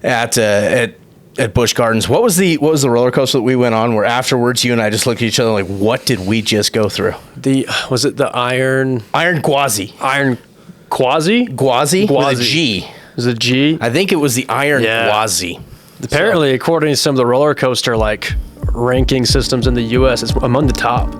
at Busch Gardens. What was the roller coaster that we went on where afterwards you and I just looked at each other like, what did we just go through? Was it the Iron Gwazi? Iron Quasi? Gwazi? With a G. Was it G? I think it was the Iron Gwazi. Apparently, according to some of the roller coaster ranking systems in the U.S., it's among the top.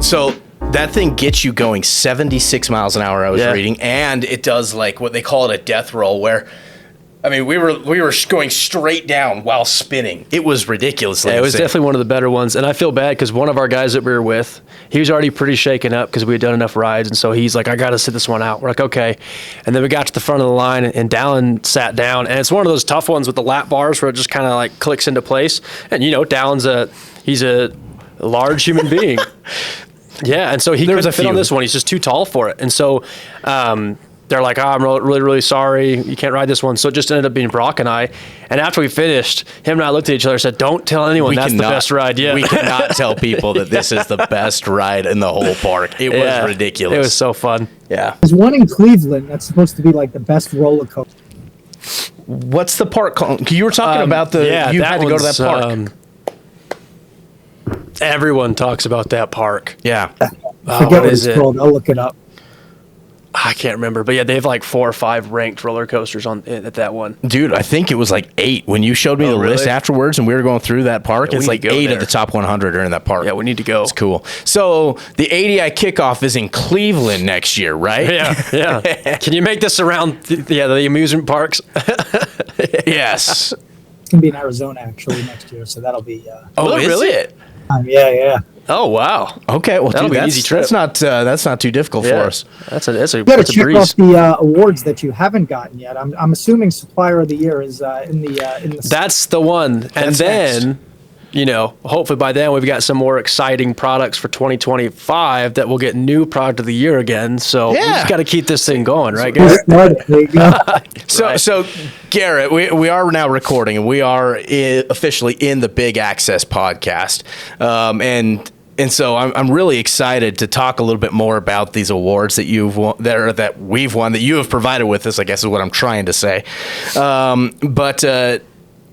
So that thing gets you going 76 miles an hour, I was reading, and it does like what they call it a death roll, where I mean we were going straight down while spinning. It was ridiculously it was insane. definitely one of the better ones, and I feel bad because one of our guys that we were with, he was already pretty shaken up because we had done enough rides, and so he's like, I got to sit this one out. We're like, okay. And then we got to the front of the line, and Dallin sat down, and it's one of those tough ones with the lap bars where it just kind of like clicks into place. And Dallin's he's a large human being. Yeah, and so he couldn't fit on this one. He's just too tall for it. And so they're like, I'm really, really sorry. You can't ride this one. So it just ended up being Brock and I. And after we finished, him and I looked at each other and said, don't tell anyone that's the best ride yet. We cannot tell people that this is the best ride in the whole park. It was ridiculous. It was so fun. Yeah. There's one in Cleveland that's supposed to be like the best roller coaster. What's the park called? You were talking about you had to go to that park. Everyone talks about that park. Yeah. Forget what it's called. I'll look it up. I can't remember, but yeah, they have like 4 or 5 ranked roller coasters at that one. Dude, I think it was like 8 when you showed me the list afterwards, and we were going through that park. It's like 8 of the top 100 are in that park. Yeah, we need to go. It's cool. So the ADI kickoff is in Cleveland next year, right? Yeah. Can you make this around the amusement parks? Yes. It's gonna be in Arizona actually next year, so that'll be. Is it? Yeah. Oh wow. Okay, well, that'll be an easy trip. That's not too difficult for us. You got to check off the awards that you haven't gotten yet. I'm assuming Supplier of the Year is in the. That's the one, and then next. Hopefully by then we've got some more exciting products for 2025 that will get new product of the year again. So we just got to keep this thing going, right, Garrett? There you go. So Garrett, we are now recording, and we are officially in the Big Access podcast, and so I'm really excited to talk a little bit more about these awards that you've won, that we've won, that you have provided with us, I guess is what I'm trying to say.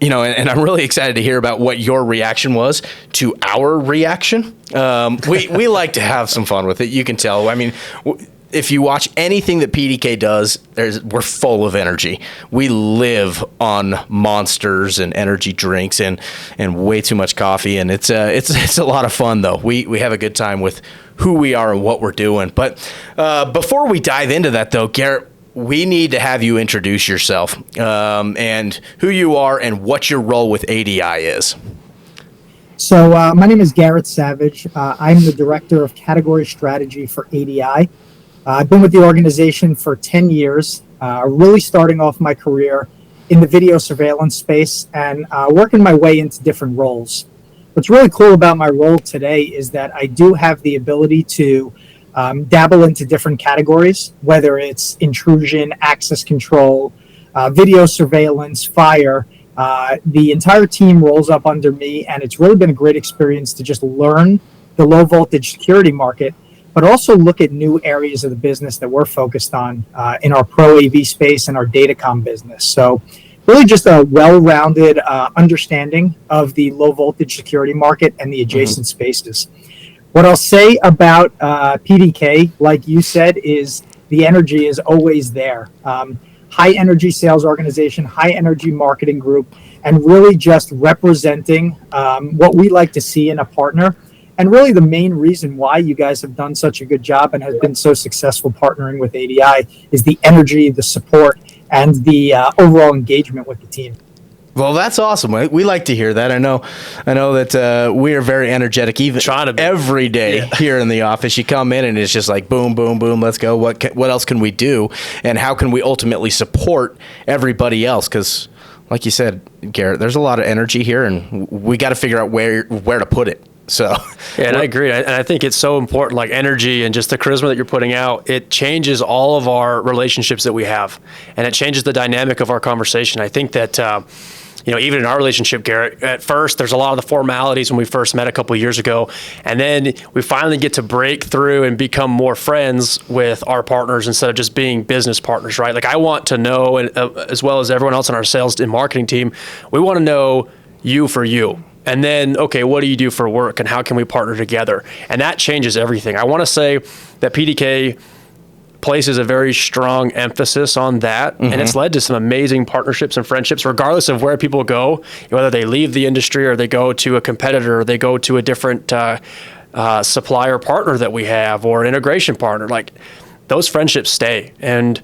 And I'm really excited to hear about what your reaction was to our reaction. We like to have some fun with it. You can tell. I mean, if you watch anything that PDK does, we're full of energy. We live on Monsters and energy drinks and way too much coffee, and it's a lot of fun though. We have a good time with who we are and what we're doing. But before we dive into that though, Garrett, we need to have you introduce yourself and who you are and what your role with ADI is. So my name is Garrett Savage. I'm the Director of Category Strategy for ADI. I've been with the organization for 10 years, really starting off my career in the video surveillance space and working my way into different roles. What's really cool about my role today is that I do have the ability to dabble into different categories, whether it's intrusion, access control, video surveillance, fire. The entire team rolls up under me, and it's really been a great experience to just learn the low voltage security market, but also look at new areas of the business that we're focused on in our pro AV space and our datacom business. So really just a well-rounded understanding of the low voltage security market and the adjacent spaces. What I'll say about PDK, like you said, is the energy is always there. High energy sales organization, high energy marketing group, and really just representing what we like to see in a partner. And really the main reason why you guys have done such a good job and have been so successful partnering with ADI is the energy, the support, and the overall engagement with the team. Well, that's awesome. We like to hear that. I know that we are very energetic, even every day here in the office. You come in and it's just like boom, boom, boom. Let's go. What else can we do, and how can we ultimately support everybody else? Because, like you said, Garrett, there's a lot of energy here, and we got to figure out where to put it. So, and I agree. And I think it's so important, like energy and just the charisma that you're putting out. It changes all of our relationships that we have, and it changes the dynamic of our conversation. I think that. even in our relationship, Garrett, at first, there's a lot of the formalities when we first met a couple of years ago. And then we finally get to break through and become more friends with our partners instead of just being business partners, right? Like I want to know, and as well as everyone else on our sales and marketing team, we want to know you for you. And then, okay, what do you do for work and how can we partner together? And that changes everything. I want to say that PDK places a very strong emphasis on that. And it's led to some amazing partnerships and friendships, regardless of where people go, whether they leave the industry or they go to a competitor or they go to a different supplier partner that we have or an integration partner. Like those friendships stay. And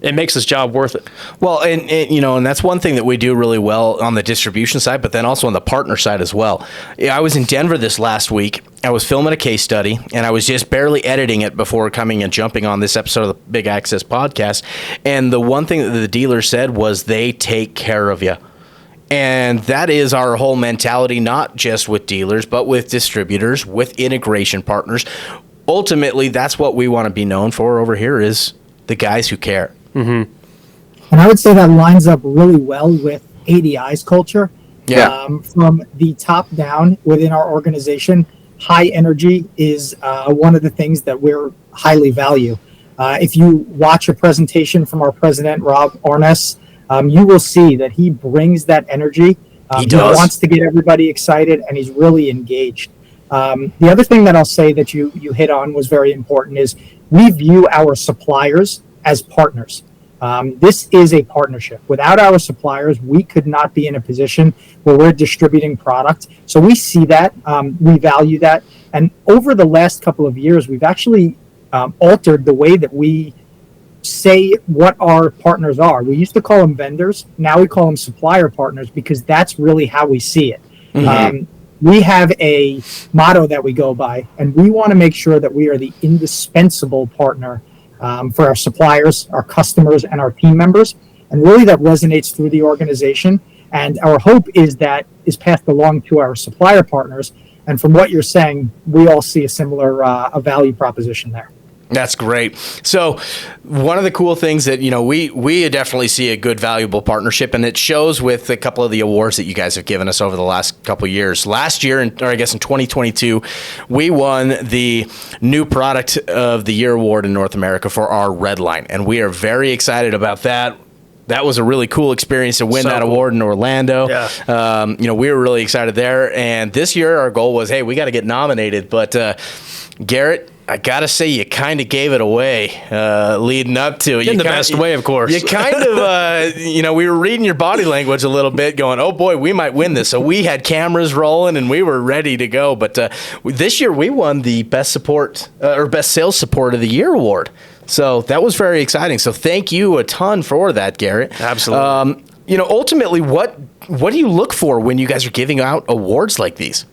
it makes this job worth it. Well, and that's one thing that we do really well on the distribution side, but then also on the partner side as well. I was in Denver this last week. I was filming a case study, and I was just barely editing it before coming and jumping on this episode of the Big Access podcast. And the one thing that the dealer said was they take care of you. And that is our whole mentality, not just with dealers, but with distributors, with integration partners. Ultimately, that's what we want to be known for over here is the guys who care. And I would say that lines up really well with ADI's culture. From the top down within our organization, high energy is one of the things that we're highly value. If you watch a presentation from our president, Rob Ornes, you will see that he brings that energy. He wants to get everybody excited, and he's really engaged. The other thing that I'll say that you hit on was very important is we view our suppliers as partners. This is a partnership. Without our suppliers, we could not be in a position where we're distributing product. So we see that, we value that. And over the last couple of years, we've actually altered the way that we say what our partners are. We used to call them vendors. Now we call them supplier partners because that's really how we see it. We have a motto that we go by, and we want to make sure that we are the indispensable partner for our suppliers, our customers, and our team members. And really that resonates through the organization. And our hope is that is passed along to our supplier partners. And from what you're saying, we all see a similar a value proposition there. That's great. So one of the cool things that, we definitely see a good, valuable partnership, and it shows with a couple of the awards that you guys have given us over the last couple of years. Last year, in 2022, we won the New Product of the Year award in North America for our Red Line, and we are very excited about that. That was a really cool experience to win that award in Orlando. Yeah. We were really excited there. And this year, our goal was, hey, we got to get nominated. But Garrett, I got to say, you kind of gave it away leading up to it. In the best way, of course. You kind of, we were reading your body language a little bit going, oh, boy, we might win this. So we had cameras rolling and we were ready to go. But this year we won the Best Sales Support of the Year award. So that was very exciting. So thank you a ton for that, Garrett. Absolutely. Ultimately, what do you look for when you guys are giving out awards like these?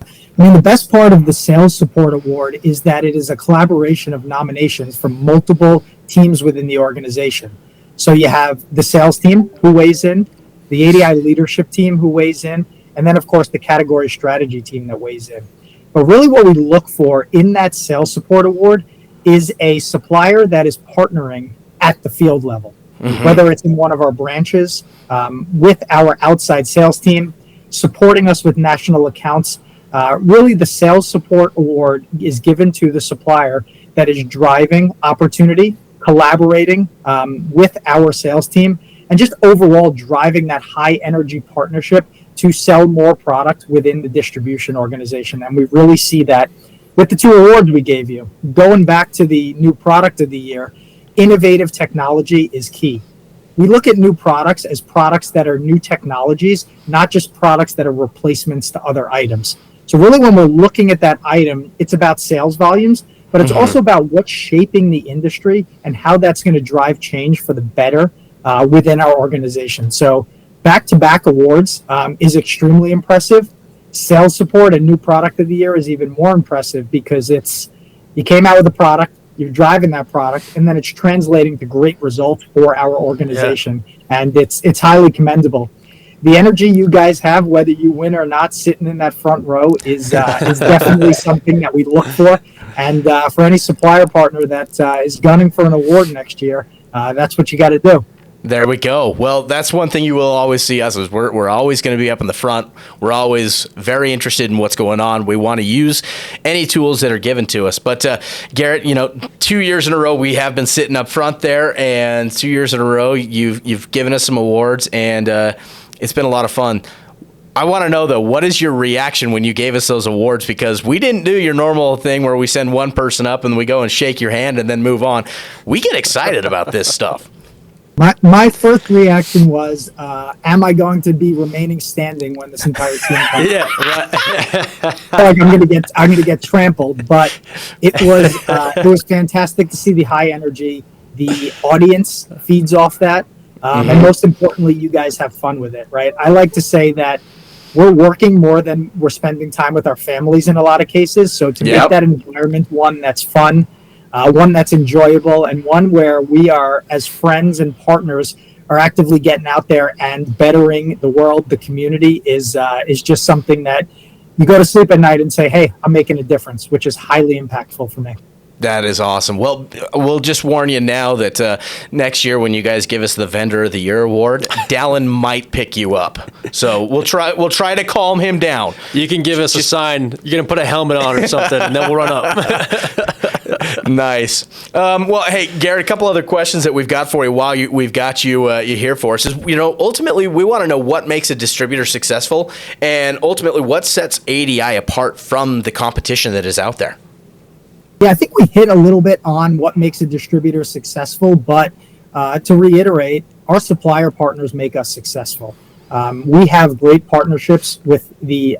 I mean, the best part of the Sales Support Award is that it is a collaboration of nominations from multiple teams within the organization. So you have the sales team who weighs in, the ADI leadership team who weighs in, and then, of course, the category strategy team that weighs in. But really what we look for in that Sales Support Award is a supplier that is partnering at the field level, whether it's in one of our branches, with our outside sales team, supporting us with national accounts. Really, the Sales Support Award is given to the supplier that is driving opportunity, collaborating with our sales team, and just overall driving that high energy partnership to sell more product within the distribution organization. And we really see that with the two awards we gave you. Going back to the New Product of the Year, innovative technology is key. We look at new products as products that are new technologies, not just products that are replacements to other items. So really when we're looking at that item, it's about sales volumes, but it's also about what's shaping the industry and how that's going to drive change for the better within our organization. So back-to-back awards is extremely impressive. Sales Support and New Product of the Year is even more impressive because you came out with a product, you're driving that product, and then it's translating to great results for our organization. Yeah. And it's highly commendable. The energy you guys have, whether you win or not, sitting in that front row is definitely something that we look for. And for any supplier partner that is gunning for an award next year, that's what you got to do. There we go. Well, that's one thing you will always see us is we're always going to be up in the front. We're always very interested in what's going on. We want to use any tools that are given to us. But Garrett, 2 years in a row we have been sitting up front there, and 2 years in a row you've given us some awards, and it's been a lot of fun. I want to know, though, what is your reaction when you gave us those awards? Because we didn't do your normal thing where we send one person up and we go and shake your hand and then move on. We get excited about this stuff. My first reaction was, am I going to be remaining standing when this entire team comes? Yeah, right. Like I'm gonna get trampled. But it was fantastic to see the high energy. The audience feeds off that, and most importantly, you guys have fun with it, right? I like to say that we're working more than we're spending time with our families in a lot of cases. So to make that environment one that's fun, one that's enjoyable, and one where we are, as friends and partners, are actively getting out there and bettering the world, the community, is just something that you go to sleep at night and say, hey, I'm making a difference, which is highly impactful for me. That is awesome. Well, we'll just warn you now that next year when you guys give us the Vendor of the Year award, Dallin might pick you up. So we'll try to calm him down. You can give us a sign. You're gonna put a helmet on or something, and then we'll run up. Nice. Well, hey, Garrett, a couple other questions that we've got for you while we've got you here for us is, ultimately we want to know what makes a distributor successful, and ultimately what sets ADI apart from the competition that is out there. Yeah, I think we hit a little bit on what makes a distributor successful, but to reiterate, our supplier partners make us successful. We have great partnerships with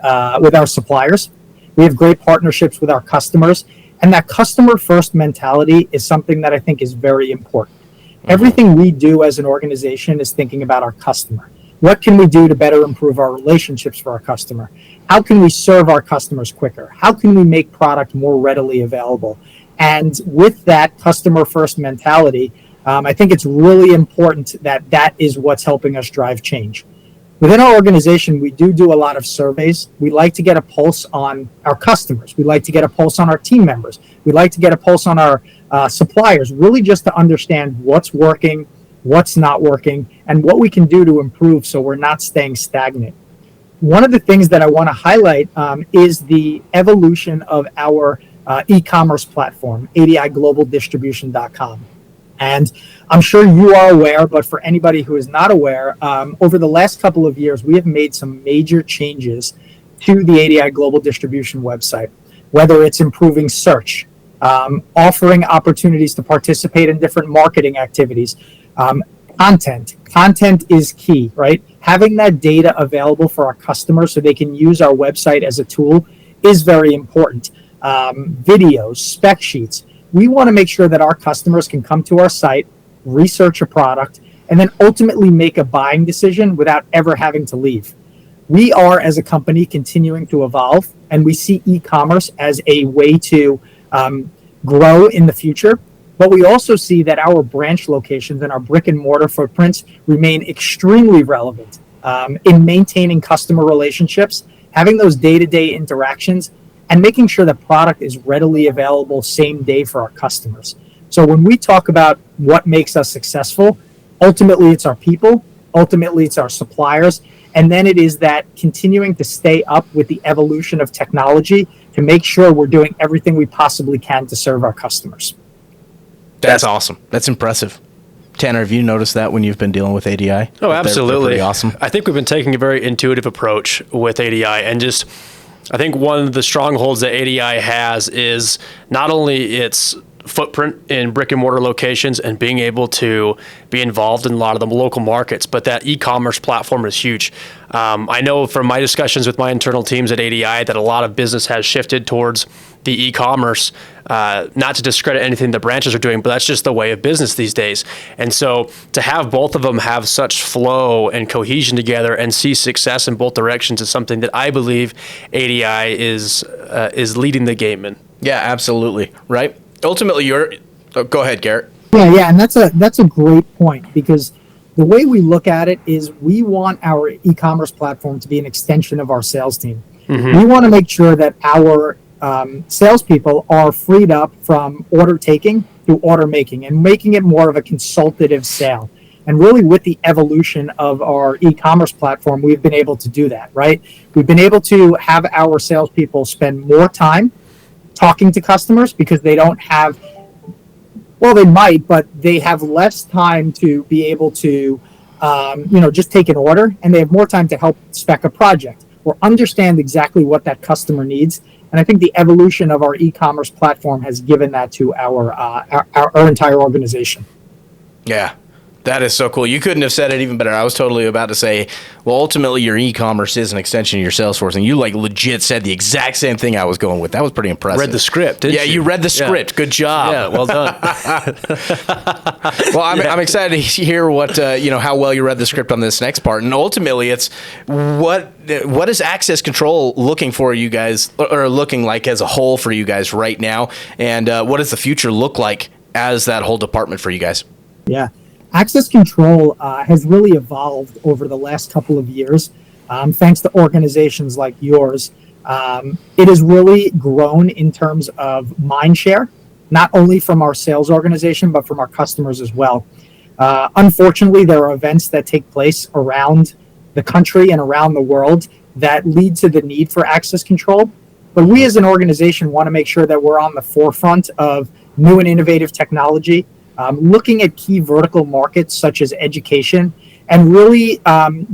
our suppliers. We have great partnerships with our customers, and that customer-first mentality is something that I think is very important. Everything we do as an organization is thinking about our customer. What can we do to better improve our relationships for our customer? How can we serve our customers quicker? How can we make product more readily available? And with that customer-first mentality, I think it's really important that is what's helping us drive change. Within our organization, we do a lot of surveys. We like to get a pulse on our customers. We like to get a pulse on our team members. We like to get a pulse on our suppliers, really just to understand what's working, what's not working, and what we can do to improve so we're not staying stagnant. One of the things that I want to highlight is the evolution of our e-commerce platform, ADIGlobalDistribution.com. And I'm sure you are aware, but for anybody who is not aware, over the last couple of years, we have made some major changes to the ADI Global Distribution website, whether it's improving search, offering opportunities to participate in different marketing activities. Content is key, right? Having that data available for our customers so they can use our website as a tool is very important. Videos, spec sheets. We want to make sure that our customers can come to our site, research a product, and then ultimately make a buying decision without ever having to leave. We are, as a company, continuing to evolve, and we see e-commerce as a way to grow in the future. But we also see that our branch locations and our brick and mortar footprints remain extremely relevant in maintaining customer relationships, having those day-to-day interactions, and making sure that product is readily available same day for our customers. So when we talk about what makes us successful, ultimately it's our people, ultimately it's our suppliers, and then it is that continuing to stay up with the evolution of technology to make sure we're doing everything we possibly can to serve our customers. That's awesome. That's impressive. Tanner, have you noticed that when you've been dealing with ADI? Oh, absolutely. They're pretty awesome. I think we've been taking a very intuitive approach with ADI, and just I think one of the strongholds that ADI has is not only its footprint in brick and mortar locations and being able to be involved in a lot of the local markets, but that e-commerce platform is huge. I know from my discussions with my internal teams at ADI that a lot of business has shifted towards the e-commerce, not to discredit anything the branches are doing, but that's just the way of business these days. And so to have both of them have such flow and cohesion together and see success in both directions is something that I believe ADI is leading the game in. Yeah, absolutely. Right. Ultimately, go ahead, Garrett. Yeah, and that's a great point, because the way we look at it is we want our e-commerce platform to be an extension of our sales team. Mm-hmm. We want to make sure that our salespeople are freed up from order taking to order making and making it more of a consultative sale. And really, with the evolution of our e-commerce platform, we've been able to do that, right? We've been able to have our salespeople spend more time talking to customers because they don't have, well, they might, but they have less time to be able to, just take an order, and they have more time to help spec a project or understand exactly what that customer needs. And I think the evolution of our e-commerce platform has given that to our entire organization. Yeah. That is so cool. You couldn't have said it even better. I was totally about to say, well, ultimately your e-commerce is an extension of your Salesforce, and you like legit said the exact same thing I was going with. That was pretty impressive. Read the script, didn't you? Yeah, you read the script. Yeah. Good job. Yeah, well done. Well, I'm excited to hear what how well you read the script on this next part, and ultimately, it's what is access control looking for you guys, or looking like as a whole for you guys right now, and what does the future look like as that whole department for you guys? Yeah. Access control has really evolved over the last couple of years, thanks to organizations like yours. It has really grown in terms of mind share, not only from our sales organization, but from our customers as well. Unfortunately, there are events that take place around the country and around the world that lead to the need for access control. But we as an organization want to make sure that we're on the forefront of new and innovative technology, looking at key vertical markets such as education, and really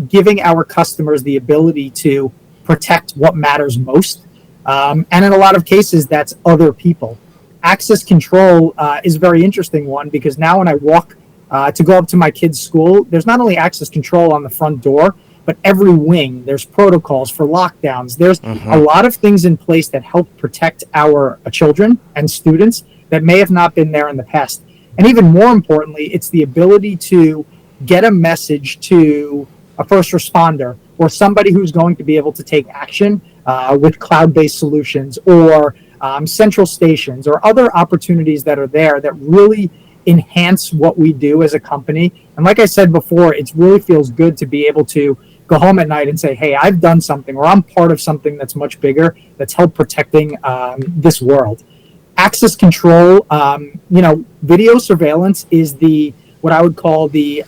giving our customers the ability to protect what matters most. And in a lot of cases, that's other people. Access control is a very interesting one, because now when I walk to go up to my kid's school, there's not only access control on the front door, but every wing, there's protocols for lockdowns. There's a lot of things in place that help protect our children and students that may have not been there in the past. And even more importantly, it's the ability to get a message to a first responder or somebody who's going to be able to take action with cloud-based solutions or central stations or other opportunities that are there that really enhance what we do as a company. And like I said before, it really feels good to be able to go home at night and say, hey, I've done something, or I'm part of something that's much bigger, that's helped protecting this world. Access control, video surveillance is what I would call the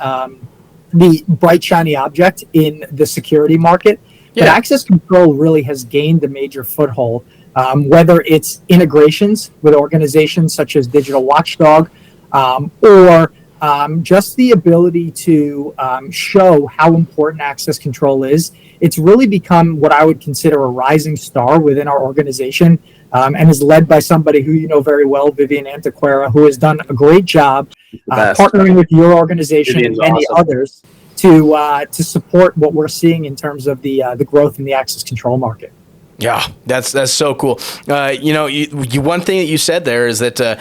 bright, shiny object in the security market. Yeah. But access control really has gained a major foothold, whether it's integrations with organizations such as Digital Watchdog, or just the ability to show how important access control is. It's really become what I would consider a rising star within our organization, and is led by somebody who you know very well, Vivian Antequera, who has done a great job partnering with your organization Vivian's and many others to support what we're seeing in terms of the growth in the access control market. Yeah, that's so cool. One thing that you said there is that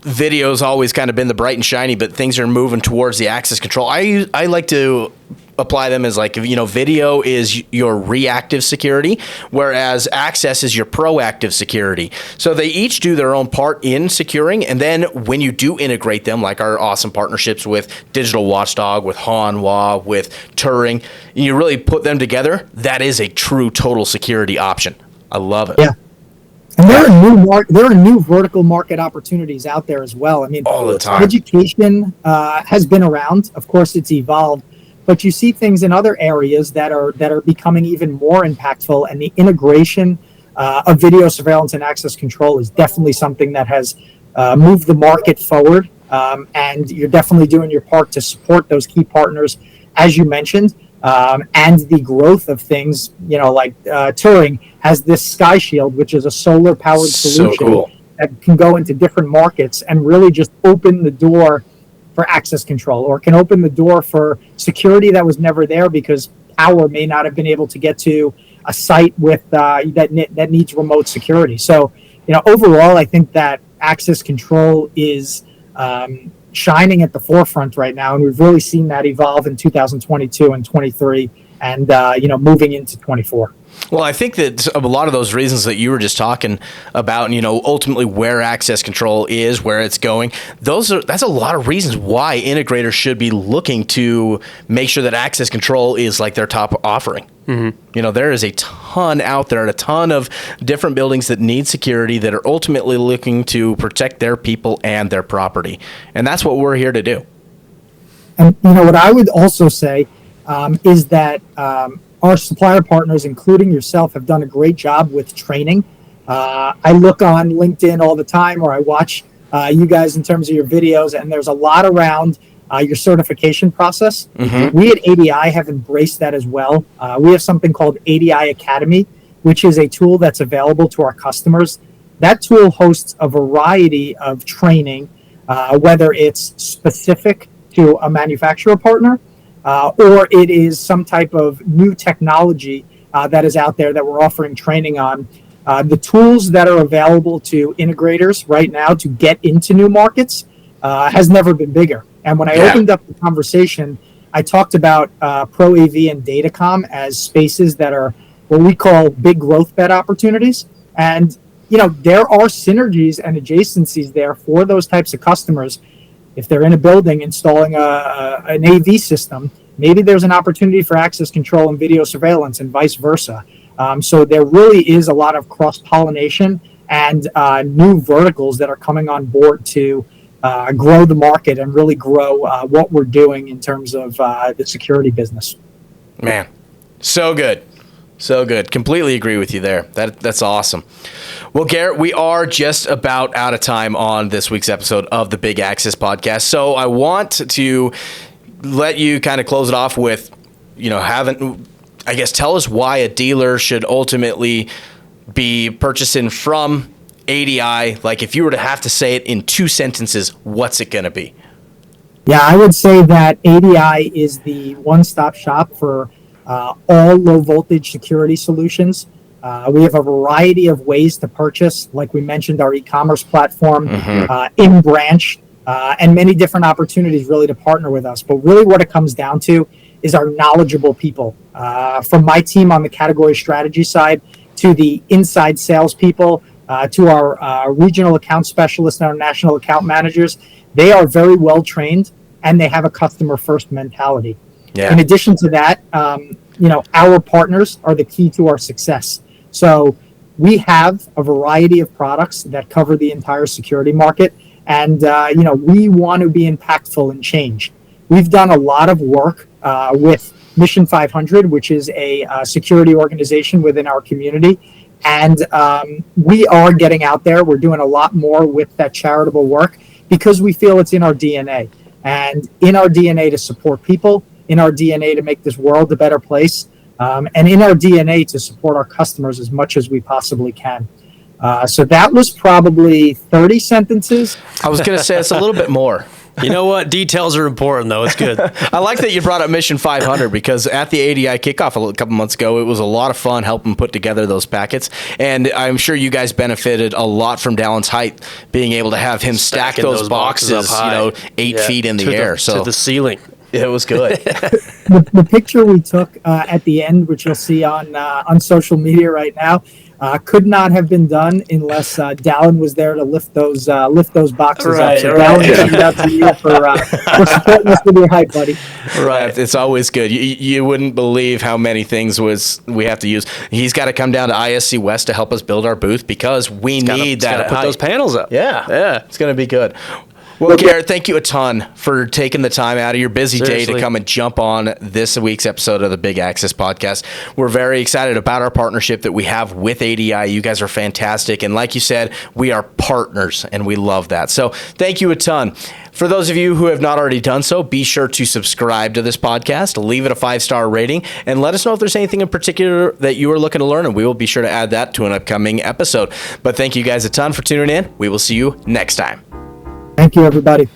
video's always kind of been the bright and shiny, but things are moving towards the access control. I like to apply them as video is your reactive security, whereas access is your proactive security. So they each do their own part in securing, and then when you do integrate them, like our awesome partnerships with Digital Watchdog, with Hanwha, with Turing, and you really put them together, that is a true total security option. I love it. Yeah. And there are new vertical market opportunities out there as well. I mean, all the time. Education has been around. Of course, it's evolved, but you see things in other areas that are becoming even more impactful. And the integration of video surveillance and access control is definitely something that has moved the market forward. And you're definitely doing your part to support those key partners, as you mentioned. And the growth of things, like Turing has this Sky Shield, which is a solar-powered solution that can go into different markets and really just open the door for access control, or can open the door for security that was never there because power may not have been able to get to a site with that needs remote security. So, overall, I think that access control is shining at the forefront right now, and we've really seen that evolve in 2022 and 23, and moving into 24. Well, I think that a lot of those reasons that you were just talking about, and ultimately where access control is, where it's going, that's a lot of reasons why integrators should be looking to make sure that access control is like their top offering. Mm-hmm. There is a ton out there, and a ton of different buildings that need security that are ultimately looking to protect their people and their property, and that's what we're here to do. And what I would also say is that our supplier partners, including yourself, have done a great job with training. I look on LinkedIn all the time, or I watch you guys in terms of your videos, and there's a lot around your certification process. Mm-hmm. We at ADI have embraced that as well. We have something called ADI Academy, which is a tool that's available to our customers. That tool hosts a variety of training, whether it's specific to a manufacturer partner, or it is some type of new technology that is out there that we're offering training on. The tools that are available to integrators right now to get into new markets has never been bigger. And when I opened up the conversation, I talked about Pro AV and Datacom as spaces that are what we call big growth bet opportunities. And, there are synergies and adjacencies there for those types of customers. If they're in a building installing an AV system, maybe there's an opportunity for access control and video surveillance and vice versa. So there really is a lot of cross-pollination and new verticals that are coming on board to grow the market and really grow what we're doing in terms of the security business. Man, so good. So good. Completely agree with you there. That's awesome. Well, Garrett, we are just about out of time on this week's episode of the Big Access Podcast. So I want to let you kind of close it off with, tell us why a dealer should ultimately be purchasing from ADI. Like, if you were to have to say it in 2 sentences, what's it going to be? Yeah, I would say that ADI is the one-stop shop for all low-voltage security solutions. We have a variety of ways to purchase, like we mentioned, our e-commerce platform, in-branch, and many different opportunities really to partner with us. But really what it comes down to is our knowledgeable people. From my team on the category strategy side to the inside salespeople, to our regional account specialists and our national account managers, they are very well trained and they have a customer first mentality. Yeah. In addition to that, our partners are the key to our success. So we have a variety of products that cover the entire security market, and we want to be impactful and change. We've done a lot of work with Mission 500, which is a security organization within our community, and we are getting out there. We're doing a lot more with that charitable work because we feel it's in our DNA, and in our DNA to support people, in our DNA to make this world a better place, and in our DNA to support our customers as much as we possibly can. So that was probably 30 sentences. I was going to say it's a little bit more. You know what? Details are important, though. It's good. I like that you brought up Mission 500 because at the ADI kickoff a couple months ago, it was a lot of fun helping put together those packets. And I'm sure you guys benefited a lot from Dallin's height, being able to have him stack those boxes, 8 feet in the air. To the ceiling. It was good. The picture we took at the end, which you'll see on social media right now, could not have been done unless Dallin was there to lift those boxes up. So Dallin, shout out to you for supporting us with your hype, buddy. Right, it's always good. You wouldn't believe how many things we have to use. He's got to come down to ISC West to help us build our booth because we need that. Put those panels up. Yeah, it's going to be good. Well, Garrett, thank you a ton for taking the time out of your busy day to come and jump on this week's episode of the Big Access Podcast. We're very excited about our partnership that we have with ADI. You guys are fantastic. And like you said, we are partners, and we love that. So thank you a ton. For those of you who have not already done so, be sure to subscribe to this podcast, leave it a 5-star rating, and let us know if there's anything in particular that you are looking to learn, and we will be sure to add that to an upcoming episode. But thank you guys a ton for tuning in. We will see you next time. Thank you, everybody.